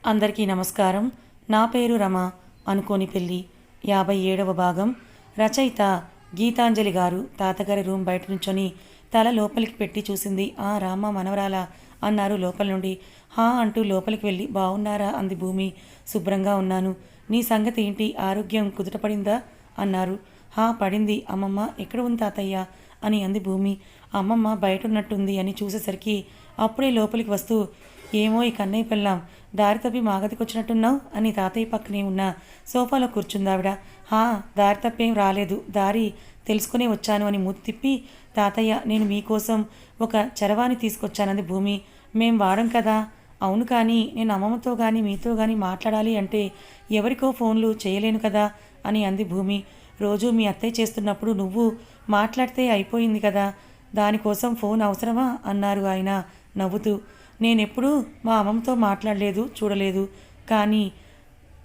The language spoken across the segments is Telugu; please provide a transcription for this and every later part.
అందరికీ నమస్కారం. నా పేరు రమ. అనుకోని పెళ్ళి 57వ భాగం. రచయిత గీతాంజలి గారు. తాతగారి రూమ్ బయట నుంచొని తల లోపలికి పెట్టి చూసింది. ఆ రామ మనవరాలా అన్నారు లోపల నుండి. హా అంటూ లోపలికి వెళ్ళి బాగున్నారా అంది భూమి. శుభ్రంగా ఉన్నాను. నీ సంగతి ఏంటి, ఆరోగ్యం కుదుటపడిందా అన్నారు. హా పడింది. అమ్మమ్మ ఎక్కడ ఉంది తాతయ్య అని అంది భూమి. అమ్మమ్మ బయట ఉన్నట్టుంది అని చూసేసరికి అప్పుడే లోపలికి వస్తూ, ఏమో ఈ కన్నయ్య పెళ్ళాం దారి తప్పి మాగదికొచ్చినట్టున్నావు అని తాతయ్య పక్కనే ఉన్న సోఫాలో కూర్చుందావిడ. హా దారి తప్పేం రాలేదు, దారి తెలుసుకునే వచ్చాను అని మూతి తిప్పి, తాతయ్య నేను మీకోసం ఒక చరవాణి తీసుకొచ్చానంది భూమి. మేం వాడం కదా. అవును, కానీ నేను అమ్మమ్మతో కానీ మీతో కానీ మాట్లాడాలి అంటే ఎవరికో ఫోన్లు చేయలేను కదా అని అంది భూమి. రోజు మీ అత్తయ్య చేస్తున్నప్పుడు నువ్వు మాట్లాడితే అయిపోయింది కదా, దానికోసం ఫోన్ అవసరమా అన్నారు ఆయన నవ్వుతూ. నేనెప్పుడూ మా అమ్మమ్మతో మాట్లాడలేదు, చూడలేదు. కానీ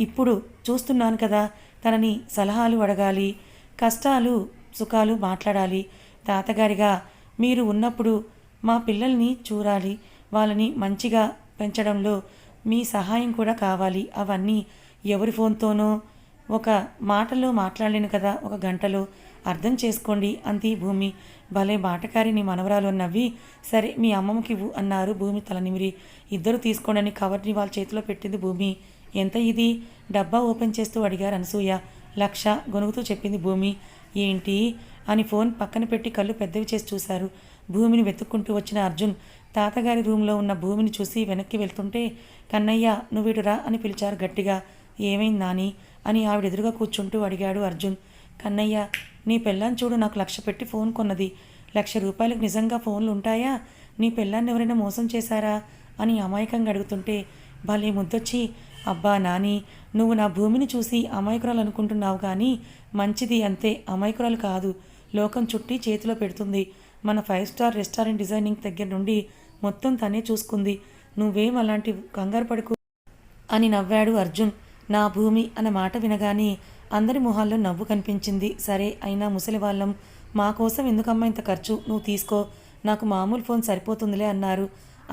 ఇప్పుడు చూస్తున్నాను కదా, తనని సలహాలు అడగాలి, కష్టాలు సుఖాలు మాట్లాడాలి. తాతగారిగా మీరు ఉన్నప్పుడు మా పిల్లల్ని చూడాలి, వాళ్ళని మంచిగా పెంచడంలో మీ సహాయం కూడా కావాలి. అవన్నీ ఎవరి ఫోన్తోనో ఒక మాటలో మాట్లాడలేను కదా, ఒక గంటలో. అర్థం చేసుకోండి అంది భూమి. భలే బాటకారిని మనవరాలు నవ్వి, సరే మీ అమ్మమ్మకి ఇవ్వు అన్నారు భూమి తల నిమిరి. ఇద్దరు తీసుకోండి కవర్ని వాళ్ళ చేతిలో పెట్టింది భూమి. ఎంత ఇది? డబ్బా ఓపెన్ చేస్తూ అడిగారు అనసూయ. 1,00,000 గొనుగుతూ చెప్పింది భూమి. ఏంటి అని ఫోన్ పక్కన పెట్టి కళ్ళు పెద్దవి చేసి చూశారు. భూమిని వెతుక్కుంటూ వచ్చిన అర్జున్ తాతగారి రూమ్లో ఉన్న భూమిని చూసి వెనక్కి వెళ్తుంటే, కన్నయ్య నువ్విడురా అని పిలిచారు గట్టిగా. ఏమైంది నాని అని ఆవిడ ఎదురుగా కూర్చుంటూ అడిగాడు అర్జున్. కన్నయ్య నీ పెళ్ళాన్ని చూడు, నాకు 1,00,000 పెట్టి ఫోన్ కొన్నది. 1,00,000 రూపాయలకు నిజంగా ఫోన్లు ఉంటాయా? నీ పెళ్ళాన్ని ఎవరైనా మోసం చేశారా అని అమాయకంగా అడుగుతుంటే భలే ముద్దొచ్చి, అబ్బా నాని, నువ్వు నా భూమిని చూసి అమాయకురాలు అనుకుంటున్నావు కానీ మంచిది అంతే, అమాయకురాలు కాదు. లోకం చుట్టి చేతిలో పెడుతుంది. మన 5 స్టార్ రెస్టారెంట్ డిజైనింగ్ దగ్గర నుండి మొత్తం తనే చూసుకుంది. నువ్వేం అలాంటి కంగారు పడుకు అని నవ్వాడు అర్జున్. నా భూమి అన్న మాట వినగానే అందరి మొహాల్లో నవ్వు కనిపించింది. సరే అయినా ముసలి వాళ్ళం, మా కోసం ఎందుకమ్మా ఇంత ఖర్చు, నువ్వు తీసుకో, నాకు మామూలు ఫోన్ సరిపోతుందిలే అన్నారు.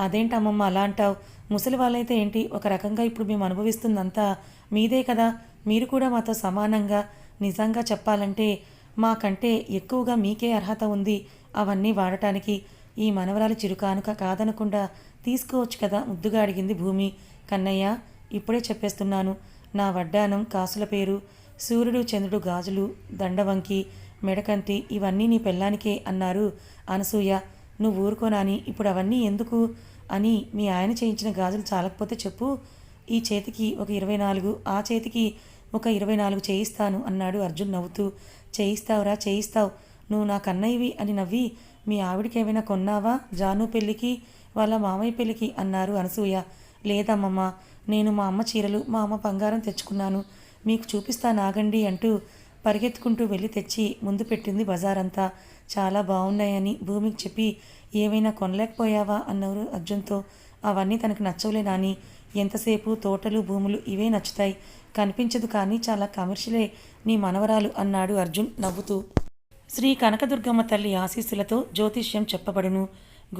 అదేంటమ్మమ్మ అలా అంటావు? ముసలి వాళ్ళైతే ఏంటి, ఒక రకంగా ఇప్పుడు మేము అనుభవిస్తుందంతా మీదే కదా, మీరు కూడా మాతో సమానంగా. నిజంగా చెప్పాలంటే మాకంటే ఎక్కువగా మీకే అర్హత ఉంది అవన్నీ వాడటానికి. ఈ మనవరాలు చిరుకానుక కాదనకుండా తీసుకోవచ్చు కదా ముద్దుగా అడిగింది భూమి. కన్నయ్య ఇప్పుడే చెప్పేస్తున్నాను, నా వడ్డానం కాసుల పేరు, సూర్యుడు చంద్రుడు గాజులు, దండవంకి, మెడకంతి ఇవన్నీ నీ పెళ్ళానికే అన్నారు అనసూయ. నువ్వు ఊరుకోనాని, ఇప్పుడు అవన్నీ ఎందుకు అని మీ ఆయన చేయించిన గాజులు చాలకపోతే చెప్పు, ఈ చేతికి ఒక 24, ఆ చేతికి ఒక 24 చేయిస్తాను అన్నాడు అర్జున్ నవ్వుతూ. చేయిస్తావురా చేయిస్తావు, నువ్వు నా కన్నయ్యవి అని నవ్వి, మీ ఆవిడికి ఏమైనా కొన్నావా జాను పెళ్ళికి, వాళ్ళ మామయ్య పెళ్ళికి అన్నారు అనసూయ. లేదమ్మమ్మ, నేను మా అమ్మ చీరలు మా అమ్మ బంగారం తెచ్చుకున్నాను, మీకు చూపిస్తాను ఆగండి అంటూ పరిగెత్తుకుంటూ వెళ్ళి తెచ్చి ముందు పెట్టింది బజారంతా. చాలా బాగున్నాయని భూమికి చెప్పి, ఏమైనా కొనలేకపోయావా అన్నారు అర్జున్తో. అవన్నీ తనకు నచ్చవులే నాని, ఎంతసేపు తోటలు భూములు ఇవే నచ్చుతాయి, కనిపించదు కానీ చాలా కమర్షియలే నీ మనవరాలు అన్నాడు అర్జున్ నవ్వుతూ. శ్రీ కనకదుర్గమ్మ తల్లి ఆశీస్సులతో జ్యోతిష్యం చెప్పబడును.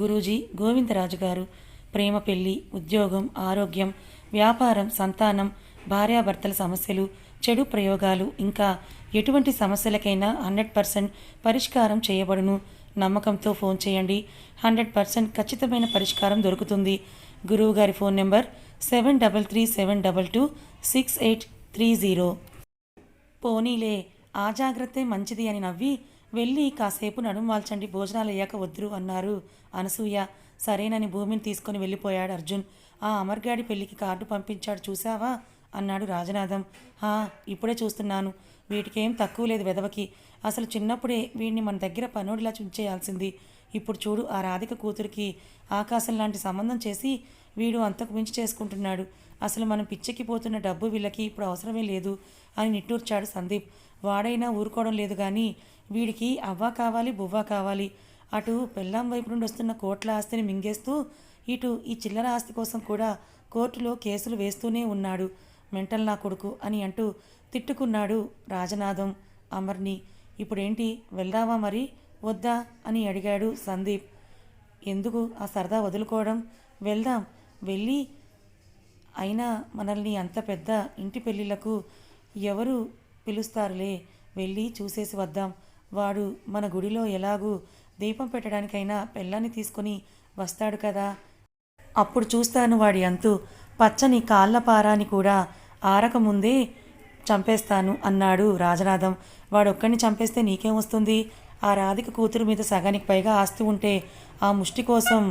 గురూజీ గోవిందరాజు గారు. ప్రేమ, పెళ్లి, ఉద్యోగం, ఆరోగ్యం, వ్యాపారం, సంతానం, భార్యాభర్తల సమస్యలు, చెడు ప్రయోగాలు, ఇంకా ఎటువంటి సమస్యలకైనా 100% పరిష్కారం చేయబడును. నమ్మకంతో ఫోన్ చేయండి, 100% ఖచ్చితమైన పరిష్కారం దొరుకుతుంది. గురువుగారి ఫోన్ నెంబర్ 7337226830. పోనీలే, ఆ జాగ్రత్తే మంచిది అని నవ్వి, వెళ్ళి కాసేపు నడుం వాల్చండి, భోజనాలు అయ్యాక వద్దురు అన్నారు అనసూయ. సరేనని భూమిని తీసుకొని వెళ్ళిపోయాడు అర్జున్. ఆ అమర్గాడి పెళ్లికి కార్డు పంపించాడు చూసావా అన్నాడు రాజనాథం. ఇప్పుడే చూస్తున్నాను, వీటికేం తక్కువ లేదు వెదవకి. అసలు చిన్నప్పుడే వీడిని మన దగ్గర పనోడిలా ఉంచేయాల్సింది. ఇప్పుడు చూడు, ఆ రాధిక కూతురికి ఆకాశం లాంటి సంబంధం చేసి వీడు అంతకు మించి చేసుకుంటున్నాడు. అసలు మనం పిచ్చెక్కిపోతున్న డబ్బు వీళ్ళకి ఇప్పుడు అవసరమే లేదు అని నిట్టూర్చాడు సందీప్. వాడైనా ఊరుకోవడం లేదు కానీ వీడికి అవ్వా కావాలి బువ్వా కావాలి. అటు పెళ్ళాం వైపు నుండి వస్తున్న కోట్ల ఆస్తిని మింగేస్తూ ఇటు ఈ చిల్లర ఆస్తి కోసం కూడా కోర్టులో కేసులు వేస్తూనే ఉన్నాడు. మెంటల్ నా కొడుకు అని అంటూ తిట్టుకున్నాడు రాజనాథం అమర్ని. ఇప్పుడేంటి, వెళ్దావా మరి వద్దా అని అడిగాడు సందీప్. ఎందుకు ఆ సరదా వదులుకోవడం, వెళ్దాం, వెళ్ళి అయినా మనల్ని అంత పెద్ద ఇంటి పెళ్ళిళ్ళకు ఎవరు పిలుస్తారులే, వెళ్ళి చూసేసి వద్దాం. వాడు మన గుడిలో ఎలాగూ దీపం పెట్టడానికైనా పెళ్ళాన్ని తీసుకొని వస్తాడు కదా, అప్పుడు చూస్తాను వాడి అంతు. పచ్చని కాళ్ళపారాని కూడా ఆరకముందే చంపేస్తాను అన్నాడు రాజనాథం. వాడొక్కడిని చంపేస్తే నీకేం వస్తుంది? ఆ రాధిక కూతురు మీద సగానికి పైగా ఆస్తి ఉంటే ఆ ముష్టి కోసం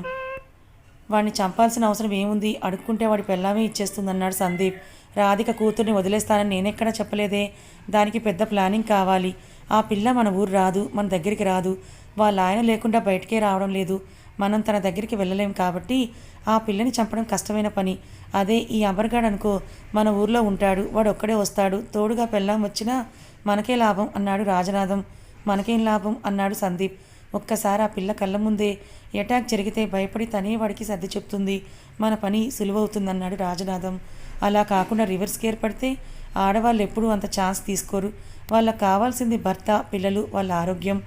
వాడిని చంపాల్సిన అవసరం ఏముంది? అడుక్కుంటే వాడి పెళ్ళామే ఇచ్చేస్తుందన్నాడు సందీప్. రాధిక కూతుర్ని వదిలేస్తానని నేనెక్కడా చెప్పలేదే. దానికి పెద్ద ప్లానింగ్ కావాలి. ఆ పిల్ల మన ఊరు రాదు, మన దగ్గరికి రాదు. వాళ్ళ ఆయన లేకుండా బయటికే రావడం లేదు. మనం తన దగ్గరికి వెళ్ళలేం కాబట్టి ఆ పిల్లని చంపడం కష్టమైన పని. అదే ఈ అమర్గాడ్ అనుకో, మన ఊర్లో ఉంటాడు, వాడు ఒక్కడే వస్తాడు, తోడుగా పెళ్ళాం వచ్చినా మనకే లాభం అన్నాడు రాజనాథం. మనకేం లాభం అన్నాడు సందీప్. ఒక్కసారి ఆ పిల్ల కళ్ళ ముందే అటాక్ జరిగితే భయపడి తనే వాడికి సర్ది చెప్తుంది, మన పని సులువవుతుందన్నాడు రాజనాథం. అలా కాకుండా రివర్స్ కేర్ పడితే ఆడవాళ్ళు ఎప్పుడూ అంత ఛాన్స్ తీసుకోరు. వాళ్ళకు కావాల్సింది భర్త, పిల్లలు, వాళ్ళ ఆరోగ్యం,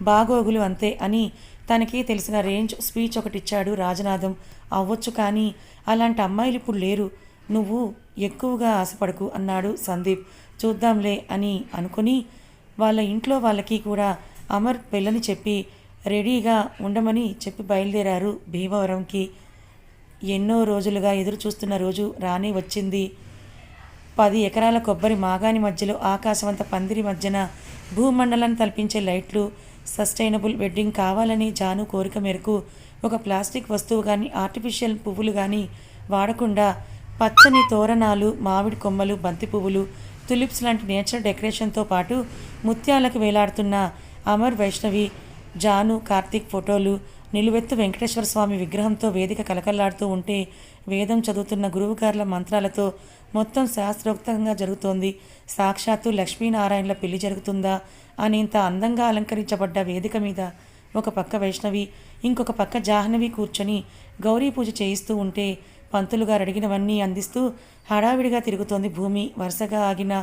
బాగోగులు అంతే అని తనకి తెలిసిన రేంజ్ స్పీచ్ ఒకటిచ్చాడు రాజనాథం. అవ్వచ్చు, కానీ అలాంటి అమ్మాయిలు ఇప్పుడు లేరు. నువ్వు ఎక్కువగా ఆశపడకు అన్నాడు సందీప్. చూద్దాంలే అని అనుకుని వాళ్ళ ఇంట్లో వాళ్ళకి కూడా అమర్ పెళ్ళని చెప్పి రెడీగా ఉండమని చెప్పి బయలుదేరారు భీమవరంకి. ఎన్నో రోజులుగా ఎదురు చూస్తున్న రోజు రానే వచ్చింది. 10 ఎకరాల కొబ్బరి మాగాని మధ్యలో ఆకాశవంత పందిరి మధ్యన భూమండలాన్ని తలపించే లైట్లు, సస్టైనబుల్ వెడ్డింగ్ కావాలని జాను కోరిక మేరకు ఒక ప్లాస్టిక్ వస్తువు కానీ ఆర్టిఫిషియల్ పువ్వులు కానీ వాడకుండా పచ్చని తోరణాలు, మామిడి కొమ్మలు, బంతి పువ్వులు, తులిప్స్ లాంటి నేచర్ డెకరేషన్తో పాటు ముత్యాలకు వేలాడుతున్న అమర్, వైష్ణవి, జాను, కార్తీక్ ఫోటోలు, నిలువెత్తు వెంకటేశ్వర స్వామి విగ్రహంతో వేదిక కలకల్లాడుతూ ఉంటే వేదం చదువుతున్న గురువుగారుల మంత్రాలతో మొత్తం శాస్త్రోక్తంగా జరుగుతోంది. సాక్షాత్తు లక్ష్మీనారాయణల పెళ్లి జరుగుతుందా అనేంత అందంగా అలంకరించబడ్డ వేదిక మీద ఒక పక్క వైష్ణవి, ఇంకొక పక్క జాహ్నవి కూర్చొని గౌరీ పూజ చేయిస్తూ ఉంటే పంతులుగారు అడిగినవన్నీ అందిస్తూ హడావిడిగా తిరుగుతోంది భూమి. వరుసగా ఆగిన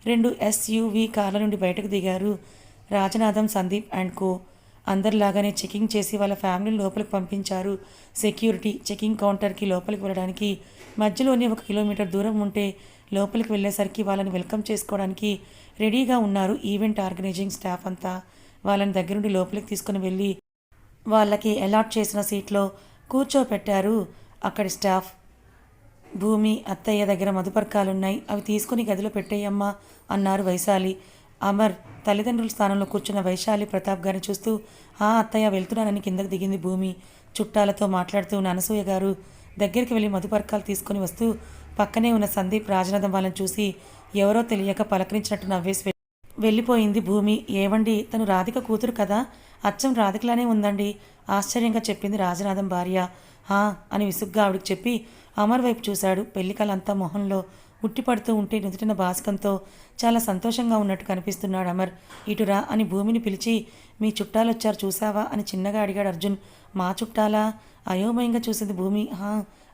2 SUV కార్ల నుండి బయటకు దిగారు రాజనాథం, సందీప్ అండ్ కో. అందరిలాగానే చెకింగ్ చేసి వాళ్ళ ఫ్యామిలీని లోపలికి పంపించారు. సెక్యూరిటీ చెకింగ్ కౌంటర్కి లోపలికి వెళ్ళడానికి మధ్యలోనే 1 కిలోమీటర్ దూరం ఉంటే లోపలికి వెళ్ళేసరికి వాళ్ళని వెల్కమ్ చేసుకోవడానికి రెడీగా ఉన్నారు ఈవెంట్ ఆర్గనైజింగ్ స్టాఫ్ అంతా. వాళ్ళని దగ్గరుండి లోపలికి తీసుకుని వెళ్ళి వాళ్ళకి అలాట్ చేసిన సీట్లో కూర్చోపెట్టారు అక్కడి స్టాఫ్. భూమి, అత్తయ్య దగ్గర మధుపర్కాలున్నాయి, అవి తీసుకుని గదిలో పెట్టేయమ్మా అన్నారు వైశాలి. అమర్ తల్లిదండ్రుల స్థానంలో కూర్చున్న వైశాలి ప్రతాప్ గారిని చూస్తూ అత్తయ్య వెళ్తున్నానని కిందకు దిగింది భూమి. చుట్టాలతో మాట్లాడుతూ ఉన్న అనసూయ గారు దగ్గరికి వెళ్ళి మధుపర్కాలు తీసుకొని వస్తూ పక్కనే ఉన్న సందీప్, రాజనాథం వాళ్ళని చూసి ఎవరో తెలియక పలకరించినట్టు నవ్వేసి వెళ్ళిపోయింది భూమి. ఏవండి, తను రాధిక కూతురు కదా, అచ్చం రాధికలానే ఉందండి ఆశ్చర్యంగా చెప్పింది రాజనాథం భార్య. అని విసుగ్గా ఆవిడికి చెప్పి అమర్ వైపు చూశాడు. పెళ్లికలంతా మొహంలో ఉట్టిపడుతూ ఉంటే నుదుటిన భాస్కంతో చాలా సంతోషంగా ఉన్నట్టు కనిపిస్తున్నాడు అమర్. ఇటురా అని భూమిని పిలిచి, మీ చుట్టాలు వచ్చారు చూసావా అని చిన్నగా అడిగాడు అర్జున్. మా చుట్టాలా? అయోమయంగా చూసింది భూమి.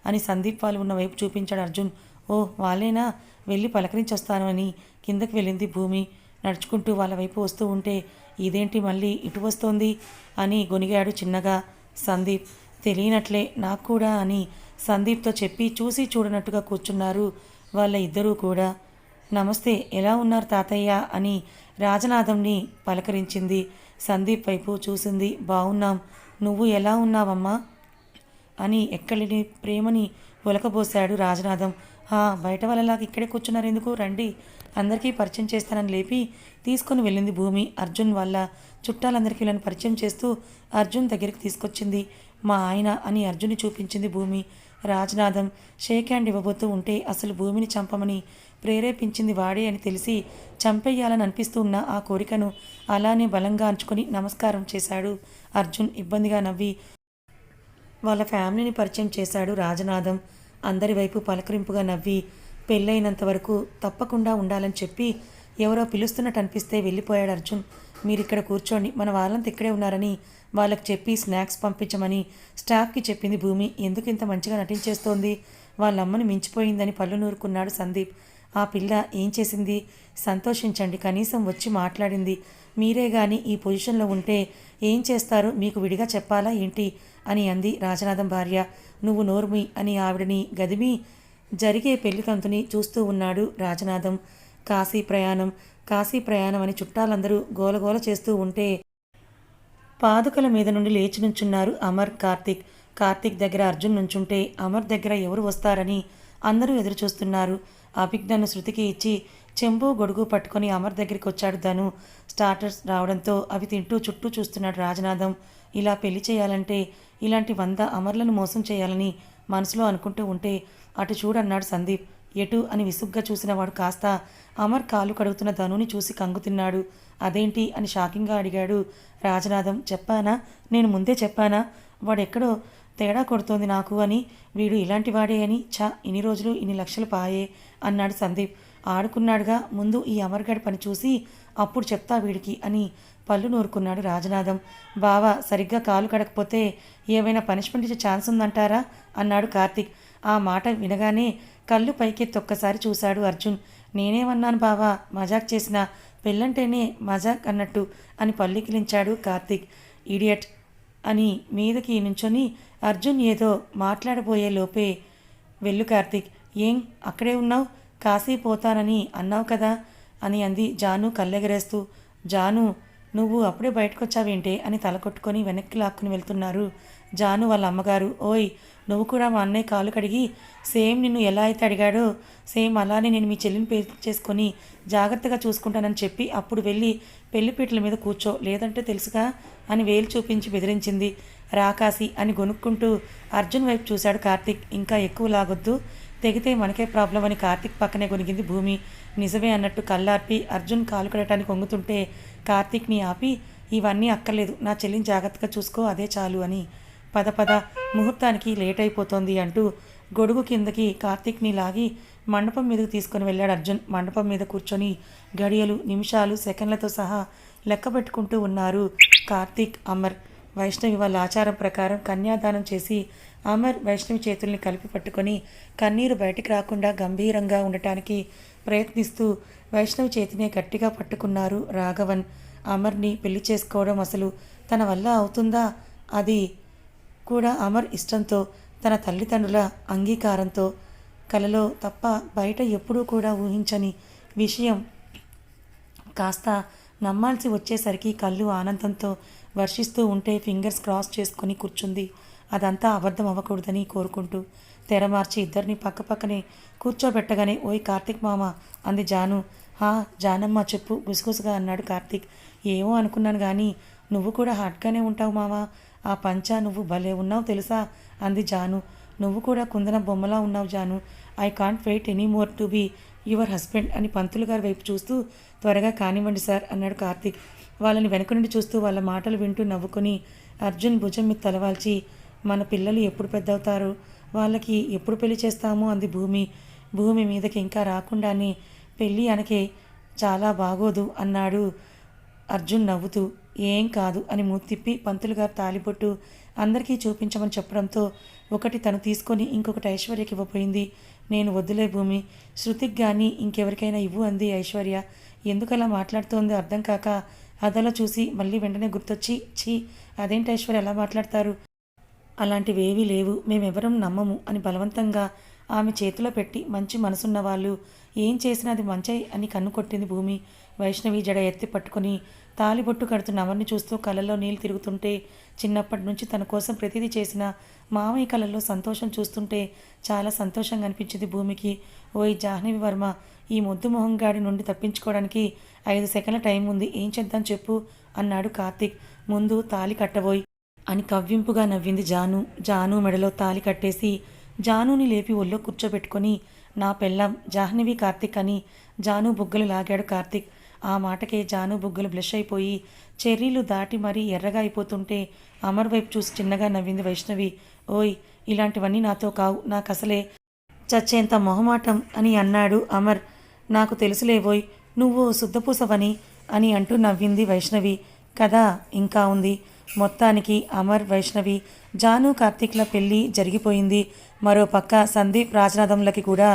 అని సందీప్ వాళ్ళు ఉన్న వైపు చూపించాడు అర్జున్. ఓ వాళ్ళేనా, వెళ్ళి పలకరించి వస్తాను అని కిందకి వెళ్ళింది భూమి. నడుచుకుంటూ వాళ్ళ వైపు వస్తూ ఉంటే ఇదేంటి మళ్ళీ ఇటు వస్తోంది అని గొనిగాడు చిన్నగా సందీప్. తెలియనట్లే నాకు కూడా అని సందీప్తో చెప్పి చూసి చూడనట్టుగా కూర్చున్నారు వాళ్ళ ఇద్దరూ కూడా. నమస్తే, ఎలా ఉన్నారు తాతయ్య అని రాజనాథంని పలకరించింది. సందీప్ వైపు చూసింది. బాగున్నాం, నువ్వు ఎలా ఉన్నావమ్మా అని ఎక్కడిని ప్రేమని ఒలకబోశాడు రాజనాథం. బయట వాళ్ళలాగా ఇక్కడే కూర్చున్నారు ఎందుకు, రండి అందరికీ పరిచయం చేస్తానని లేపి తీసుకొని వెళ్ళింది భూమి. అర్జున్ వాళ్ళ చుట్టాలందరికీ వీళ్ళని పరిచయం చేస్తూ అర్జున్ దగ్గరికి తీసుకొచ్చింది. మా ఆయన అని అర్జున్ని చూపించింది భూమి. రాజనాథం షేక్ హ్యాండ్ ఇవ్వబోతూ ఉంటే అసలు భూమిని చంపమని ప్రేరేపించింది వాడే అని తెలిసి చంపేయాలని అనిపిస్తూ ఉన్న ఆ కోరికను అలానే బలంగా అంచుకొని నమస్కారం చేశాడు అర్జున్. ఇబ్బందిగా నవ్వి వాళ్ళ ఫ్యామిలీని పరిచయం చేశాడు రాజనాథం. అందరి వైపు పలకరింపుగా నవ్వి పెళ్ళైనంత వరకు తప్పకుండా ఉండాలని చెప్పి ఎవరో పిలుస్తున్నట్టు అనిపిస్తే వెళ్ళిపోయాడు అర్జున్. మీరిక్కడ కూర్చోండి, మన వాళ్ళంతా ఇక్కడే ఉన్నారని వాళ్ళకి చెప్పి స్నాక్స్ పంపించమని స్టాఫ్కి చెప్పింది భూమి. ఎందుకు ఇంత మంచిగా నటించేస్తోంది, వాళ్ళమ్మని మించిపోయిందని పళ్ళు నూరుకున్నాడు సందీప్. ఆ పిల్ల ఏం చేసింది, సంతోషించండి, కనీసం వచ్చి మాట్లాడింది. మీరే కానీ ఈ పొజిషన్లో ఉంటే ఏం చేస్తారో మీకు విడిగా చెప్పాలా ఏంటి అని అంది రాజనాథం భార్య. నువ్వు నోర్మి అని ఆవిడని గదిమి జరిగే పెళ్లి తంతుని చూస్తూ ఉన్నాడు రాజనాథం. కాశీ ప్రయాణం అని చుట్టాలందరూ గోలగోల చేస్తూ ఉంటే పాదుకల మీద నుండి లేచి నుంచున్నారు అమర్, కార్తీక్. కార్తీక్ దగ్గర అర్జున్ నుంచుంటే అమర్ దగ్గర ఎవరు వస్తారని అందరూ ఎదురు చూస్తున్నారు. అభిజ్ఞను శృతికి ఇచ్చి చెంబు గొడుగు పట్టుకొని అమర్ దగ్గరికి వచ్చాడు ధను. స్టార్టర్స్ రావడంతో అవి తింటూ చుట్టూ చూస్తున్నాడు రాజనాథం. ఇలా పెళ్లి చేయాలంటే ఇలాంటి 100 అమర్లను మోసం చేయాలని మనసులో అనుకుంటూ ఉంటే అటు చూడన్నాడు సందీప్. ఎటు అని విసుగ్గా చూసిన వాడు కాస్త అమర్ కాలు కడుగుతున్న ధనుని చూసి కంగు తిన్నాడు. అదేంటి అని షాకింగ్గా అడిగాడు రాజనాథం. చెప్పానా, నేను ముందే చెప్పానా, వాడెక్కడో తేడా కొడుతోంది నాకు అని, వీడు ఇలాంటి వాడే అని. ఇన్ని రోజులు ఇన్ని లక్షలు పాయే అన్నాడు సందీప్. ఆడుకున్నాడుగా, ముందు ఈ అమర్గడ్ పని చూసి అప్పుడు చెప్తా వీడికి అని పళ్ళు నూరుకున్నాడు రాజనాథం. బావా, సరిగ్గా కాలు కడకపోతే ఏమైనా పనిష్మెంట్ ఇచ్చే ఛాన్స్ ఉందంటారా అన్నాడు కార్తీక్. ఆ మాట వినగానే కళ్ళు పైకెత్తి ఒక్కసారి చూశాడు అర్జున్. నేనేమన్నాను బావా, మజాక్ చేసిన, పెళ్ళంటేనే మజాక్ అన్నట్టు అని పల్లికిలించాడు కార్తీక్. ఇడియట్ అని మీదకి నుంచొని అర్జున్ ఏదో మాట్లాడబోయే లోపే, వెళ్ళు కార్తీక్, ఏం అక్కడే ఉన్నావు, కాశీ పోతానని అన్నావు కదా అని అంది జాను కళ్ళెగరేస్తూ. జాను, నువ్వు అప్పుడే బయటకొచ్చావేంటే అని తల కొట్టుకొని వెనక్కి లాక్కుని వెళ్తున్నారు జాను వాళ్ళ అమ్మగారు. ఓయ్, నువ్వు కూడా మా అన్నయ్య కాలు కడిగి సేమ్ నిన్ను ఎలా అయితే అడిగాడో సేమ్ అలానే నేను మీ చెల్లిని పెళ్లి చేసుకొని జాగ్రత్తగా చూసుకుంటానని చెప్పి అప్పుడు వెళ్ళి పెళ్లిపీటల మీద కూర్చో, లేదంటే తెలుసుగా అని వేలు చూపించి బెదిరించింది. రాకాసి అని గొనుక్కుంటూ అర్జున్ వైపు చూశాడు కార్తీక్. ఇంకా ఎక్కువ లాగొద్దు, తెగితే మనకే ప్రాబ్లం అని కార్తీక్ పక్కనే గొనిగింది భూమి. నిజమే అన్నట్టు కళ్ళార్పి అర్జున్ కాలు కడటానికి వంగుతుంటే కార్తీక్ని ఆపి, ఇవన్నీ అక్కర్లేదు, నా చెల్లిని జాగ్రత్తగా చూసుకో, అదే చాలు అని. పద ముహూర్తానికి లేట్ అయిపోతోంది అంటూ గొడుగు కిందకి కార్తీక్ని లాగి మండపం మీదకు తీసుకొని వెళ్ళాడు అర్జున్. మండపం మీద కూర్చొని గడియలు, నిమిషాలు, సెకండ్లతో సహా లెక్క పెట్టుకుంటూ ఉన్నారు కార్తీక్, అమర్. వైష్ణవి వాళ్ళ ఆచారం ప్రకారం కన్యాదానం చేసి అమర్ వైష్ణవి చేతుల్ని కలిపి పట్టుకొని కన్నీరు బయటికి రాకుండా గంభీరంగా ఉండటానికి ప్రయత్నిస్తూ వైష్ణవి చేతినే గట్టిగా పట్టుకున్నారు రాఘవన్. అమర్ని పెళ్లి చేసుకోవడం అసలు తన వల్ల అవుతుందా, అది కూడా అమర్ ఇష్టంతో, తన తల్లిదండ్రుల అంగీకారంతో, కలలో తప్ప బయట ఎప్పుడూ కూడా ఊహించని విషయం కాస్త నమ్మాల్సి వచ్చేసరికి కళ్ళు ఆనందంతో వర్షిస్తూ ఉంటే ఫింగర్స్ క్రాస్ చేసుకొని కూర్చుంది. అదంతా అబద్ధం అవ్వకూడదని కోరుకుంటూ తెర మార్చి ఇద్దరిని పక్కపక్కనే కూర్చోబెట్టగానే, ఓయ్ కార్తీక్ మామ అంది జాను. జానమ్మ చెప్పు గుసగుసగా అన్నాడు కార్తీక్. ఏమో అనుకున్నాను కానీ నువ్వు కూడా హాట్గానే ఉంటావు మామ, ఆ పంచా నువ్వు భలే ఉన్నావు తెలుసా అంది జాను. నువ్వు కూడా కుందన బొమ్మలా ఉన్నావు జాను, I can't wait any more to be your husband అని పంతులు గారి వైపు చూస్తూ త్వరగా కానివ్వండి సార్ అన్నాడు కార్తీక్. వాళ్ళని వెనక నుండి చూస్తూ వాళ్ళ మాటలు వింటూ నవ్వుకొని అర్జున్ భుజం మీద తలవాల్చి, మన పిల్లలు ఎప్పుడు పెద్దవుతారు, వాళ్ళకి ఎప్పుడు పెళ్లి చేస్తామో అంది భూమి. భూమి మీదకి ఇంకా రాకుండానే పెళ్ళి అనకే చాలా బాగోదు అన్నాడు అర్జున్ నవ్వుతూ. ఏం కాదు అని మూతి తిప్పి పంతులు గారు తాలిబొట్టు అందరికీ చూపించమని చెప్పడంతో ఒకటి తను తీసుకొని ఇంకొకటి ఐశ్వర్యకి ఇవ్వబోయింది. నేను వద్దులే భూమి, శృతికి కానీ ఇంకెవరికైనా ఇవ్వు అంది ఐశ్వర్య. ఎందుకలా మాట్లాడుతోందో అర్థం కాక అదలా చూసి మళ్ళీ వెంటనే గుర్తొచ్చి, ఛీ అదేంటి ఐశ్వర్య ఎలా మాట్లాడతారు, అలాంటివేవీ లేవు, మేమెవరం నమ్మము అని బలవంతంగా ఆమె చేతిలో పెట్టి, మంచి మనసున్న వాళ్ళు ఏం చేసినా అది మంచి అని కన్ను కొట్టింది భూమి. వైష్ణవి జడ ఎత్తి పట్టుకుని తాలిబొట్టు కడుతున్న అమర్ని చూస్తూ కళ్ళల్లో నీళ్ళు తిరుగుతుంటే, చిన్నప్పటి నుంచి తన కోసం ప్రతిదీ చేసిన మామయ్య కళ్ళల్లో సంతోషం చూస్తుంటే చాలా సంతోషంగా అనిపించింది భూమికి. ఓయ్ జాహ్నవి వర్మ, ఈ ముద్దు మొహంగాడి నుండి తప్పించుకోవడానికి 5 సెకండ్ల టైం ఉంది, ఏం చేద్దాం చెప్పు అన్నాడు కార్తీక్. ముందు తాలి కట్టబోయ్ అని కవ్వింపుగా నవ్వింది జాను. జాను మెడలో తాలి కట్టేసి జానుని లేపి ఒళ్ళో కూర్చోబెట్టుకొని, నా పెళ్ళం జాహ్నవి కార్తీక్ అని జాను బుగ్గలు లాగాడు కార్తీక్. ఆ మాటకే జాను బుగ్గలు బ్లష్ అయిపోయి చెర్రీలు దాటి మరీ ఎర్రగా అయిపోతుంటే అమర్ వైపు చూసి చిన్నగా నవ్వింది వైష్ణవి. ఓయ్, ఇలాంటివన్నీ నాతో కావు, నాకు అసలే చచ్చేంత మొహమాటం అని అన్నాడు అమర్. నాకు తెలుసులేవోయ్, నువ్వు శుద్ధపూసవని అని అంటూ నవ్వింది వైష్ణవి. కదా ఇంకా ఉంది. మొత్తానికి అమర్, వైష్ణవి, జాను, కార్తీక్ల పెళ్ళి జరిగిపోయింది. మరోపక్క సందీప్, రాజనాథంలకి కూడా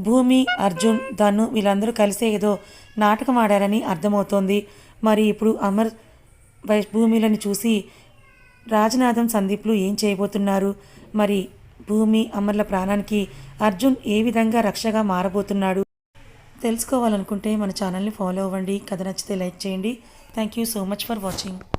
భూమి, అర్జున్, ధను వీళ్ళందరూ కలిసే ఏదో నాటకం ఆడారని అర్థమవుతోంది. మరి ఇప్పుడు అమర్, భూమిలని చూసి రాజనాథం, సందీప్లు ఏం చేయబోతున్నారు? మరి భూమి, అమర్ల ప్రాణానికి అర్జున్ ఏ విధంగా రక్షగా మారబోతున్నాడు తెలుసుకోవాలనుకుంటే మన ఛానల్ని ఫాలో అవ్వండి. కథ నచ్చితే లైక్ చేయండి. Thank you so much for watching.